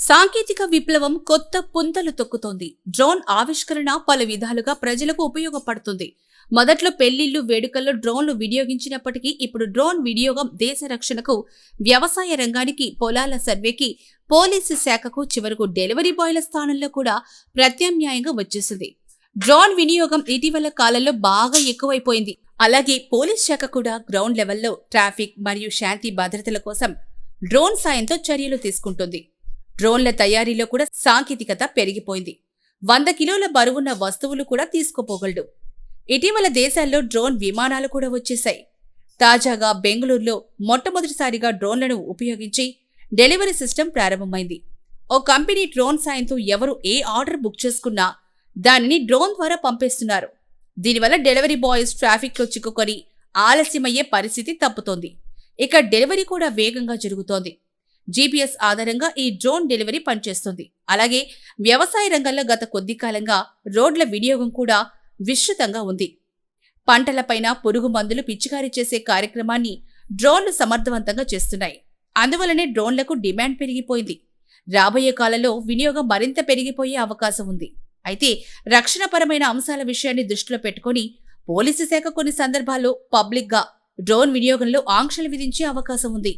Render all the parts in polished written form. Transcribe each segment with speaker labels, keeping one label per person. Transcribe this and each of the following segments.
Speaker 1: సాంకేతిక విప్లవం కొత్త పుంతలు తొక్కుతోంది. డ్రోన్ ఆవిష్కరణ పలు విధాలుగా ప్రజలకు ఉపయోగపడుతుంది. మొదట్లో పెళ్లిళ్లు, వేడుకల్లో డ్రోన్లు వినియోగించినప్పటికీ ఇప్పుడు డ్రోన్ వినియోగం దేశ రక్షణకు, వ్యవసాయ రంగానికి, పొలాల సర్వేకి, పోలీసు శాఖకు, చివరకు డెలివరీ బాయ్ల స్థానంలో కూడా ప్రత్యామ్నాయంగా వచ్చేసింది. డ్రోన్ వినియోగం ఇటీవల కాలంలో బాగా ఎక్కువైపోయింది. అలాగే పోలీస్ శాఖ కూడా గ్రౌండ్ లెవెల్లో ట్రాఫిక్ మరియు శాంతి భద్రతల కోసం డ్రోన్ సాయంతో చర్యలు తీసుకుంటుంది. డ్రోన్ల తయారీలో కూడా సాంకేతికత పెరిగిపోయింది. 100 కిలోల బరువున్న వస్తువులు కూడా తీసుకుపోగలడు. ఇటీవల దేశాల్లో డ్రోన్ విమానాలు కూడా వచ్చేశాయి. తాజాగా బెంగళూరులో మొట్టమొదటిసారిగా డ్రోన్లను ఉపయోగించి డెలివరీ సిస్టమ్ ప్రారంభమైంది. ఓ కంపెనీ డ్రోన్ సాయంతో ఎవరు ఏ ఆర్డర్ బుక్ చేసుకున్నా దానిని డ్రోన్ ద్వారా పంపేస్తున్నారు. దీనివల్ల డెలివరీ బాయ్స్ ట్రాఫిక్లో చిక్కుకొని ఆలస్యమయ్యే పరిస్థితి తప్పుతోంది. ఇక డెలివరీ కూడా వేగంగా జరుగుతోంది. జీపీఎస్ ఆధారంగా ఈ డ్రోన్ డెలివరీ పనిచేస్తుంది. అలాగే వ్యవసాయ రంగంలో గత కొద్ది కాలంగా రోడ్ల వినియోగం కూడా విస్తృతంగా ఉంది. పంటలపైన పురుగు మందులు పిచికారీ చేసే కార్యక్రమాన్ని డ్రోన్లు సమర్థవంతంగా చేస్తున్నాయి. అందువలనే డ్రోన్లకు డిమాండ్ పెరిగిపోయింది. రాబోయే కాలంలో వినియోగం మరింత పెరిగిపోయే అవకాశం ఉంది. అయితే రక్షణపరమైన అంశాల విషయాన్ని దృష్టిలో పెట్టుకుని పోలీసు శాఖ కొన్ని సందర్భాల్లో పబ్లిక్గా డ్రోన్ వినియోగంలో ఆంక్షలు విధించే అవకాశం ఉంది.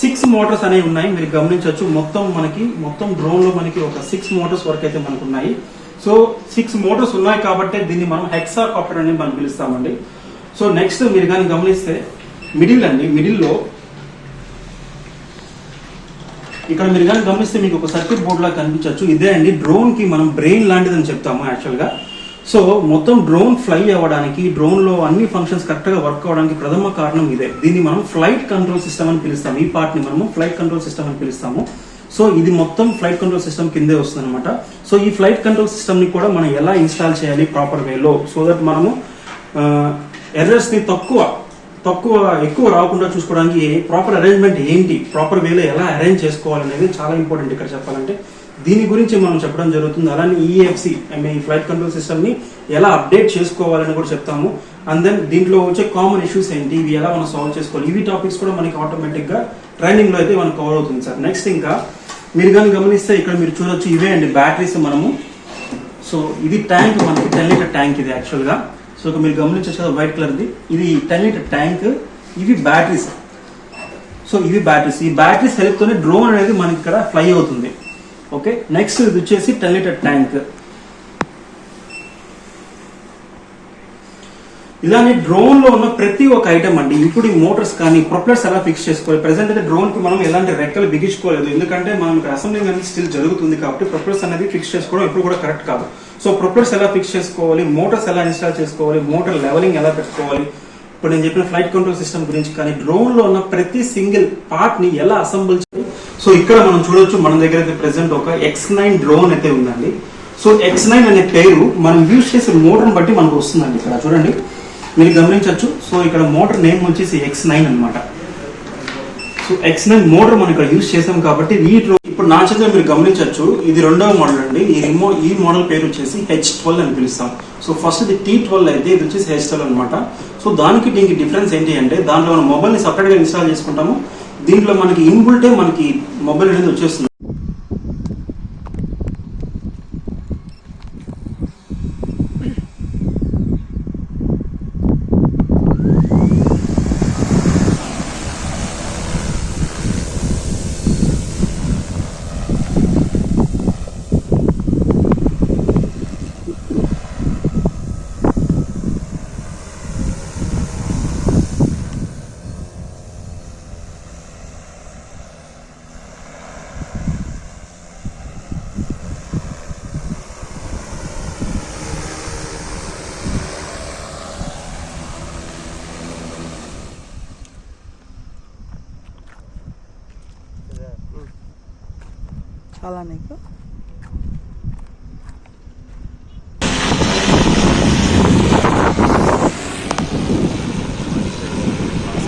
Speaker 2: సిక్స్ మోటార్స్ అనేవి ఉన్నాయి, మీరు గమనించవచ్చు. మొత్తం డ్రోన్ లో మనకి ఒక 6 మోటార్స్ వరకు అయితే మనకు ఉన్నాయి. సో 6 మోటార్స్ ఉన్నాయి కాబట్టి దీన్ని మనం హెక్సాకాప్టర్ అని మనం పిలుస్తామండి. సో నెక్స్ట్ మీరు కానీ గమనిస్తే మిడిల్లో ఇక్కడ మీరు కానీ గమనిస్తే మీకు ఒక సర్క్యూట్ బోర్డ్ లాగా కనిపించవచ్చు. ఇదే అండి డ్రోన్ కి మనం బ్రెయిన్ లాంటిదని చెప్తాము యాక్చువల్ గా. సో మొత్తం డ్రోన్ ఫ్లై అవ్వడానికి, డ్రోన్ లో అన్ని ఫంక్షన్స్ కరెక్ట్ గా వర్క్ అవ్వడానికి ప్రథమ కారణం ఇదే. దీన్ని మనం ఫ్లైట్ కంట్రోల్ సిస్టమ్ అని పిలుస్తాము. ఈ పార్ట్ ని మనము ఫ్లైట్ కంట్రోల్ సిస్టమ్ అని పిలుస్తాము. సో ఇది మొత్తం ఫ్లైట్ కంట్రోల్ సిస్టమ్ కిందే వస్తుంది అనమాట. సో ఈ ఫ్లైట్ కంట్రోల్ సిస్టమ్ ని కూడా మనం ఎలా ఇన్స్టాల్ చేయాలి ప్రాపర్ వేలో, సో దట్ మనము ఎర్రర్స్ ని ఎక్కువ రాకుండా చూసుకోవడానికి ప్రాపర్ అరేంజ్మెంట్ ఏంటి, ప్రాపర్ వేలో ఎలా అరేంజ్ చేసుకోవాలనేది చాలా ఇంపార్టెంట్ ఇక్కడ చెప్పాలంటే. దీని గురించి మనం చెప్పడం జరుగుతుంది. అలానే ఈఎఫ్సి ఈ ఫ్లైట్ కంట్రోల్ సిస్టమ్ ని ఎలా అప్డేట్ చేసుకోవాలని కూడా చెప్తాము. అండ్ దెన్ దీంట్లో వచ్చే కామన్ ఇష్యూస్ ఏంటి, ఇవి ఎలా మనం సాల్వ్ చేసుకోవాలి, ఇవి టాపిక్స్ కూడా మనకి ఆటోమేటిక్ గా ట్రైనింగ్ లో అయితే మనకు కవర్ అవుతుంది సార్. నెక్స్ట్ ఇంకా మీరు కానీ గమనిస్తే ఇక్కడ మీరు చూడొచ్చు, ఇవే అండి బ్యాటరీస్ మనము. సో ఇది ట్యాంక్, మనకి 10 లీటర్ ట్యాంక్ ఇది యాక్చువల్ గా. సో మీరు గమనించవచ్చు కదా వైట్ కలర్ ది, ఇది 10 లీటర్ ట్యాంక్. ఇవి బ్యాటరీస్. సో ఇవి బ్యాటరీస్, ఈ బ్యాటరీస్ హెల్ప్ తోనే డ్రోన్ అనేది మనకి ఇక్కడ ఫ్లై అవుతుంది. ఓకే, నెక్స్ట్ ఇది వచ్చేసి 10 లీటర్ ట్యాంక్. ఇలానే డ్రోన్ లో ఉన్న ప్రతి ఒక్క ఐటమ్ అండి, ఇప్పుడు మోటార్స్ కానీ ప్రొపెల్లర్స్ ఎలా ఫిక్స్ చేసుకోవాలి. ప్రెసెంట్ అయితే డ్రోన్ కి మనం ఎలాంటి రెక్కలు బిగించుకోలేదు, ఎందుకంటే మనం అసెంబ్లింగ్ అనేది స్టిల్ జరుగుతుంది కాబట్టి ప్రొపెల్లర్స్ అనేది ఫిక్స్ చేసుకోవడం ఇప్పుడు కూడా కరెక్ట్ కాదు. సో ప్రొపెల్లర్స్ ఎలా ఫిక్స్ చేసుకోవాలి, మోటార్స్ ఎలా ఇన్స్టాల్ చేసుకోవాలి, మోటార్ లెవెలింగ్ ఎలా పెట్టుకోవాలి, ఇప్పుడు నేను చెప్పిన ఫ్లైట్ కంట్రోల్ సిస్టమ్ గురించి కానీ డ్రోన్ లో ఉన్న ప్రతి సింగిల్ పార్ట్ ని ఎలా అసెంబుల్ చేయాలి. సో ఇక్కడ మనం చూడొచ్చు, మన దగ్గర అయితే ప్రెసెంట్ ఒక X9 డ్రోన్ అయితే ఉందండి. సో X9 అనే పేరు మనం యూజ్ చేసే మోటార్ బట్టి మనకు వస్తుందండి. ఇక్కడ చూడండి మీరు గమనించవచ్చు. సో ఇక్కడ మోటార్ నేమ్ వచ్చేసి X9 అనమాట. సో X9 మోటార్ మనం ఇక్కడ యూజ్ చేసాం కాబట్టి ఈ డ్రోన్ ఇప్పుడు నా చేతిలో మీరు గమనించవచ్చు, ఇది 2వ మోడల్ అండి. ఈ మోడల్ పేరు వచ్చేసి H12 అని పిలుస్తాం. సో ఫస్ట్ ఇది T12 అయితే ఇది వచ్చేసి H12 అనమాట. సో దానికి దీనికి డిఫరెన్స్ ఏంటి అంటే, దాంట్లో మనం మొబైల్ ని సపరేట్ గా ఇన్స్టాల్ చేసుకుంటాము. దీంట్లో మనకి ఇన్బుల్టే మనకి మొబైల్ అనేది వచ్చేస్తుంది.
Speaker 3: చాలా నీకు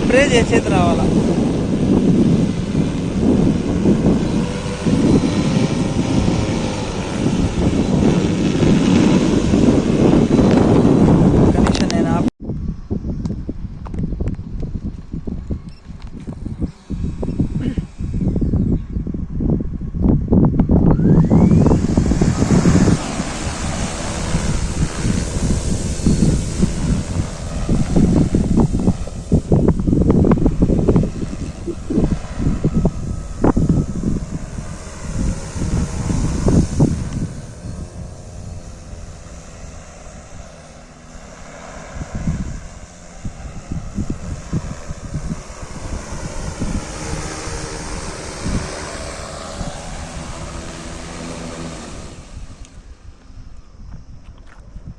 Speaker 3: స్ప్రే చేసేది రావాలా.